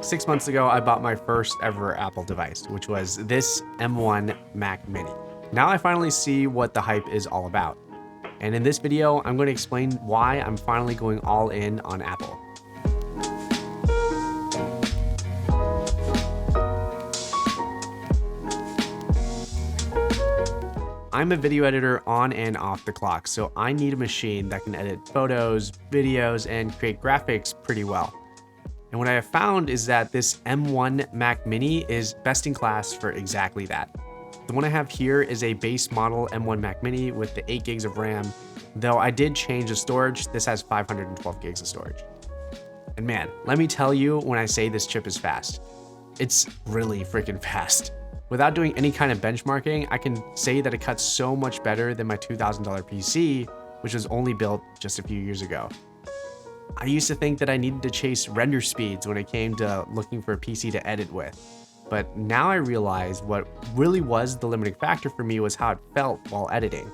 6 months ago, I bought my first ever Apple device, which was this M1 Mac Mini. Now I finally see what the hype is all about. And in this video, I'm going to explain why I'm finally going all in on Apple. I'm a video editor on and off the clock, so I need a machine that can edit photos, videos, and create graphics pretty well. And what I have found is that this M1 Mac Mini is best in class for exactly that. The one I have here is a base model M1 Mac Mini with the 8 gigs of RAM, though I did change the storage. This has 512 gigs of storage. And man, let me tell you when I say this chip is fast, it's really freaking fast. Without doing any kind of benchmarking, I can say that it cuts so much better than my $2,000 PC, which was only built just a few years ago. I used to think that I needed to chase render speeds when it came to looking for a PC to edit with. But now I realize what really was the limiting factor for me was how it felt while editing.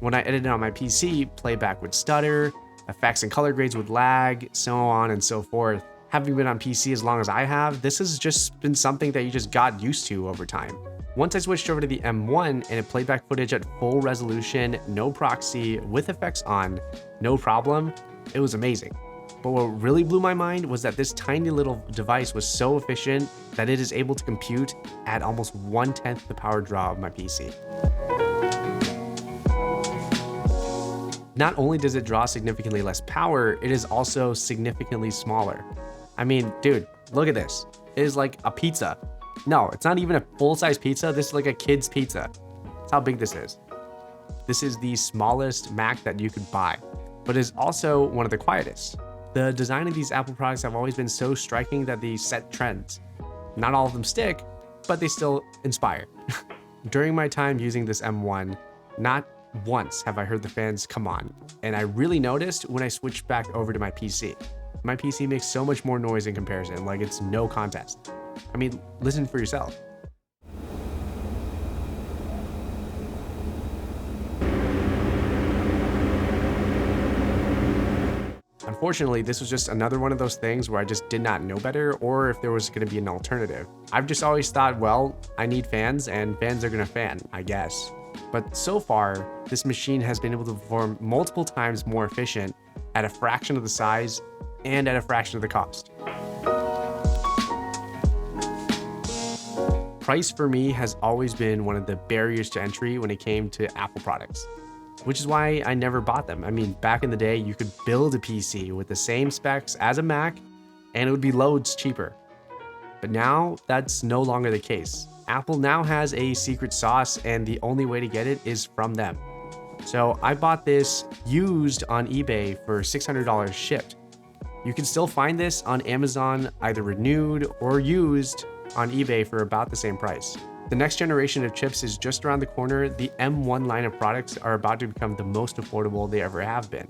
When I edited on my PC, playback would stutter, effects and color grades would lag, so on and so forth. Having been on PC as long as I have, this has just been something that you just got used to over time. Once I switched over to the M1 and it played back footage at full resolution, no proxy, with effects on, no problem, it was amazing. But what really blew my mind was that this tiny little device was so efficient that it is able to compute at almost 1/10 the power draw of my PC. Not only does it draw significantly less power, it is also significantly smaller. I mean, dude, look at this. It is like a pizza. No, it's not even a full-size pizza. This is like a kid's pizza. That's how big this is. This is the smallest Mac that you could buy, but it is also one of the quietest. The design of these Apple products have always been so striking that they set trends. Not all of them stick, but they still inspire. During my time using this M1, not once have I heard the fans come on, and I really noticed when I switched back over to my PC. My PC makes so much more noise in comparison, like it's no contest. I mean, listen for yourself. Unfortunately, this was just another one of those things where I just did not know better or if there was going to be an alternative. I've just always thought, well, I need fans and fans are going to fan, I guess. But so far, this machine has been able to perform multiple times more efficient at a fraction of the size and at a fraction of the cost. Price for me has always been one of the barriers to entry when it came to Apple products, which is why I never bought them. I mean, back in the day, you could build a PC with the same specs as a Mac and it would be loads cheaper. But now that's no longer the case. Apple now has a secret sauce and the only way to get it is from them. So I bought this used on eBay for $600 shipped. You can still find this on Amazon, either renewed or used on eBay for about the same price. The next generation of chips is just around the corner. The M1 line of products are about to become the most affordable they ever have been.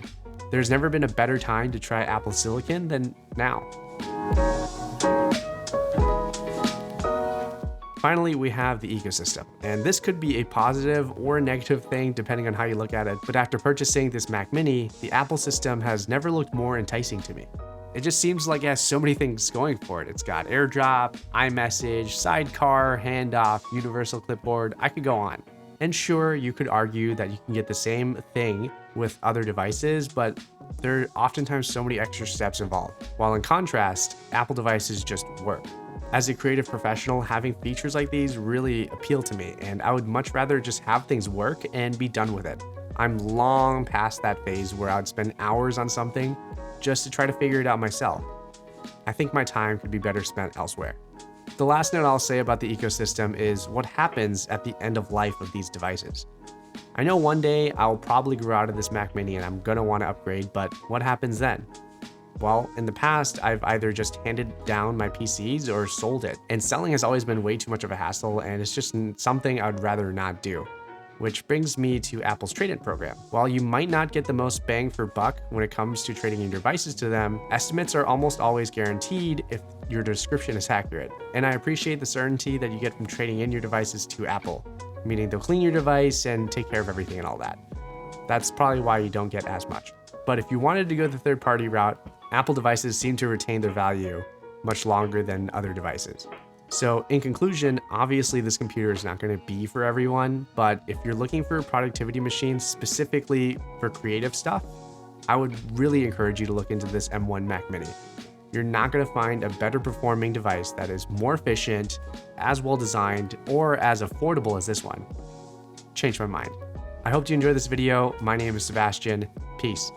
There's never been a better time to try Apple Silicon than now. Finally, we have the ecosystem, and this could be a positive or a negative thing depending on how you look at it, but after purchasing this Mac Mini, the Apple system has never looked more enticing to me. It just seems like it has so many things going for it. It's got AirDrop, iMessage, Sidecar, Handoff, Universal Clipboard, I could go on. And sure, you could argue that you can get the same thing with other devices, but there are oftentimes so many extra steps involved. While in contrast, Apple devices just work. As a creative professional, having features like these really appeal to me, and I would much rather just have things work and be done with it. I'm long past that phase where I'd spend hours on something just to try to figure it out myself. I think my time could be better spent elsewhere. The last note I'll say about the ecosystem is what happens at the end of life of these devices. I know one day I'll probably grow out of this Mac Mini and I'm gonna want to upgrade, but what happens then? Well, in the past, I've either just handed down my PCs or sold it, and selling has always been way too much of a hassle, and it's just something I'd rather not do. Which brings me to Apple's trade-in program. While you might not get the most bang for buck when it comes to trading your devices to them, estimates are almost always guaranteed if your description is accurate. And I appreciate the certainty that you get from trading in your devices to Apple, meaning they'll clean your device and take care of everything and all that. That's probably why you don't get as much. But if you wanted to go the third-party route, Apple devices seem to retain their value much longer than other devices. So in conclusion, obviously this computer is not going to be for everyone, but if you're looking for a productivity machine specifically for creative stuff, I would really encourage you to look into this M1 Mac Mini. You're not going to find a better performing device that is more efficient, as well designed, or as affordable as this one. Changed my mind. I hope you enjoyed this video. My name is Sebastian. Peace.